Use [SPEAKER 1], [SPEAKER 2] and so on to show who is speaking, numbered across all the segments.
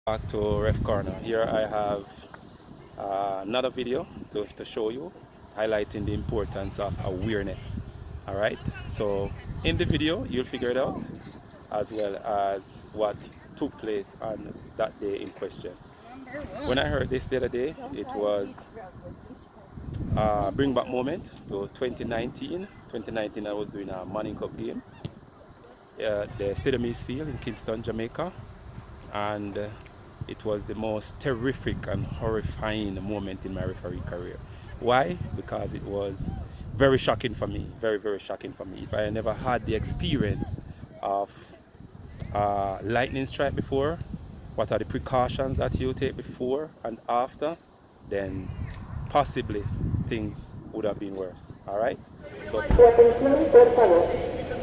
[SPEAKER 1] Back to Ref Corner. Here I have another video to show you, highlighting the importance of awareness. All right, so in the video you'll figure it out, as well as what took place on that day in question. When I heard this the other day, it was a bring back moment to 2019. 2019 I was doing a Morning Cup game. The Stadium East Field in Kingston, Jamaica, and it was the most terrific and horrifying moment in my referee career. Why? Because it was very shocking for me, very shocking for me. If I never had the experience of lightning strike before, what are the precautions that you take before and after, then possibly things would have been worse. All right? So,
[SPEAKER 2] Su atención, por favor.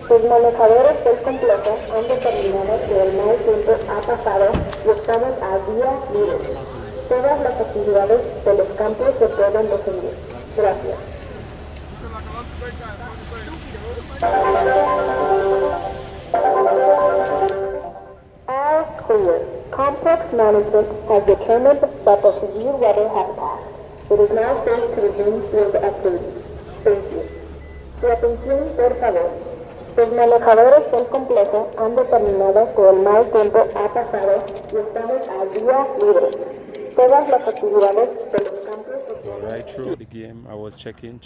[SPEAKER 2] Los manejadores del complejo han determinado que el mal tiempo ha pasado y estamos a día libre. Todas las actividades de los campos se pueden resumir. Gracias. All clear. Complex management has determined that the severe weather has passed. It is now safe to resume field activities. Thank you. Su atención, por favor. Los manejadores del complejo han determinado que el mal tiempo ha pasado y estamos a día libre. Todas las actividades de los campos.
[SPEAKER 1] So right through the game, I was checking,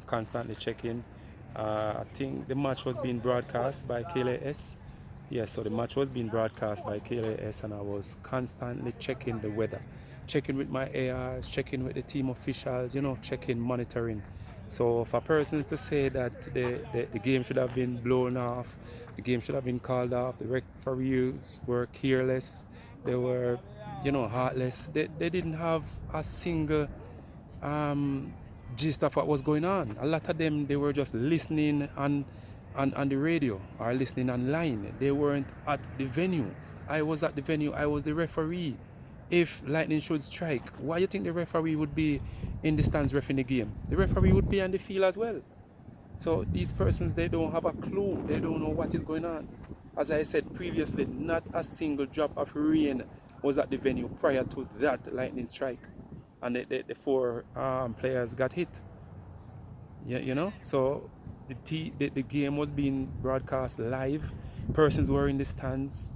[SPEAKER 1] constantly checking. I think the match was being broadcast by KLAS. Yes, so the match was being broadcast by KLAS, and I was constantly checking the weather, checking with my ARs, checking with the team officials, checking, monitoring. So for persons to say that the game should have been blown off, the game should have been called off, the referees were careless, they were, heartless, they didn't have a single gist of what was going on. A lot of them, they were just listening on the radio or listening online. They weren't at the venue. I was at the venue. I was the referee. If lightning should strike, why do you think the referee would be in the stands reffing the game? The referee would be on the field as well. So these persons, they don't have a clue. They don't know what is going on. As I said previously, not a single drop of rain was at the venue prior to that lightning strike. And the four players got hit. Yeah, so the game was being broadcast live. Persons were in the stands.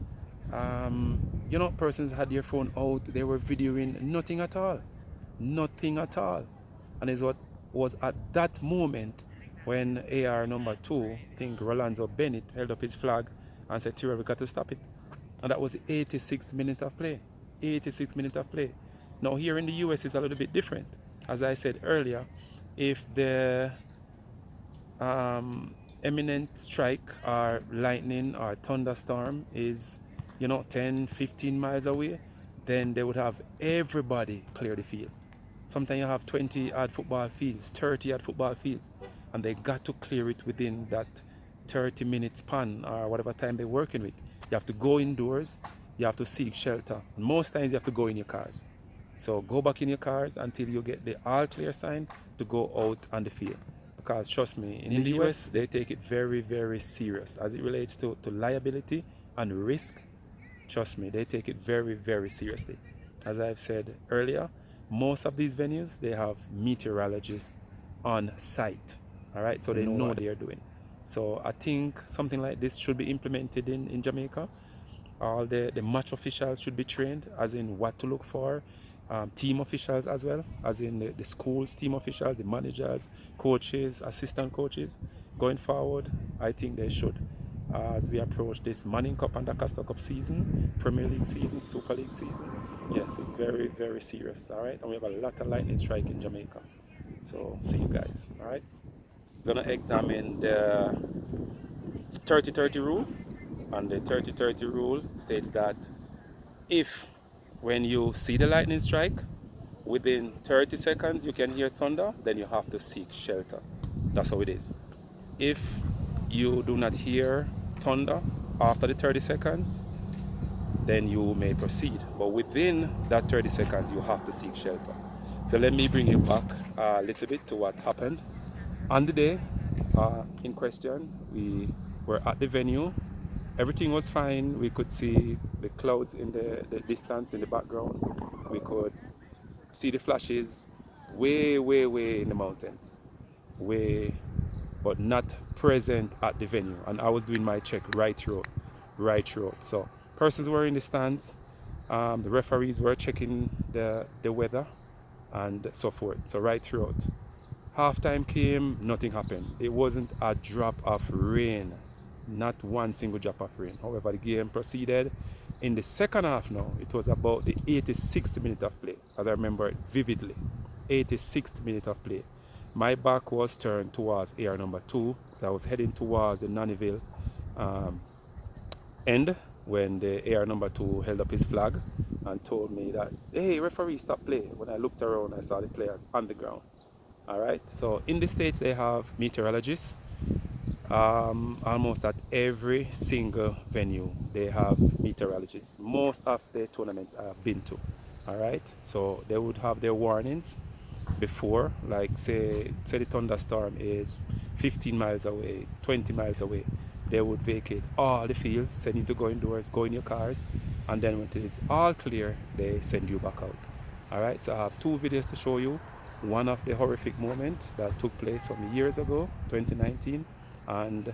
[SPEAKER 1] Persons had their phone out. They were videoing. Nothing at all. Nothing at all. And it's what was at that moment when AR number 2, I think Rolando Bennett, held up his flag and said, Tyrell, we got to stop it. And that was the 86th minute of play. 86th minute of play. Now here in the US it's a little bit different. As I said earlier, if the imminent strike or lightning or thunderstorm is 10-15 miles away, then they would have everybody clear the field. Sometimes you have 20 odd football fields, 30 odd football fields, and they got to clear it within that 30-minute span or whatever time they're working with. You have to go indoors, you have to seek shelter. And most times you have to go in your cars. So go back in your cars until you get the all clear sign to go out on the field. Because trust me, in the US, they take it very serious as it relates to liability and risk. Trust me, they take it very seriously. As I've said earlier, most of these venues, they have meteorologists on site. All right, so they know what they're doing. So I think something like this should be implemented in Jamaica. All the match officials should be trained as in what to look for. Team officials as well, as in the schools, team officials, the managers, coaches, assistant coaches. Going forward, I think they should. As we approach this Manning Cup and the Costa Cup season, Premier League season, Super League season, yes, it's very serious, all right? And we have a lot of lightning strike in Jamaica. So, see you guys, all right? We're gonna examine the 30-30 rule. And the 30-30 rule states that if when you see the lightning strike, within 30 seconds you can hear thunder, then you have to seek shelter. That's how it is. If you do not hear thunder after the 30 seconds, then you may proceed. But within that 30 seconds, you have to seek shelter. So let me bring you back a little bit to what happened. On the day in question, we were at the venue everything was fine. We could see the clouds in the distance in the background. We could see the flashes way, way, way in the mountains. Way, but not present at the venue. And I was doing my check right throughout. Right throughout. So persons were in the stands. The referees were checking the weather and so forth. So right throughout. Halftime came, nothing happened. It wasn't a drop of rain. Not one single drop of rain. However, the game proceeded. In the second half now, it was about the 86th minute of play, as I remember it vividly. 86th minute of play. My back was turned towards AR number 2. I was heading towards the Nannyville end when the AR number 2 held up his flag and told me that, hey, referee, stop play. When I looked around, I saw the players on the ground. All right, so in the States, they have meteorologists. Almost at every single venue, they have meteorologists. Most of the tournaments I have been to. All right, so they would have their warnings before, like say the thunderstorm is 15 miles away, 20 miles away. They would vacate all the fields, send you to go indoors, go in your cars, and then when it is all clear, they send you back out. All right, so I have 2 videos to show you. One of the horrific moments that took place some years ago, 2019, and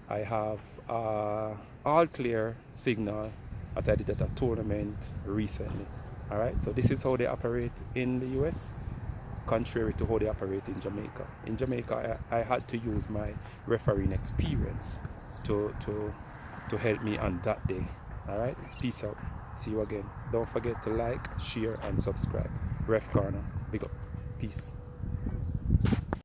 [SPEAKER 1] I have all clear signal that I did at a tournament recently. All right, so this is how they operate in the US, contrary to how they operate in Jamaica. In Jamaica, I had to use my refereeing experience to help me on that day. All right, peace out. See you again. Don't forget to like, share, and subscribe. Ref Corner, big up. Peace.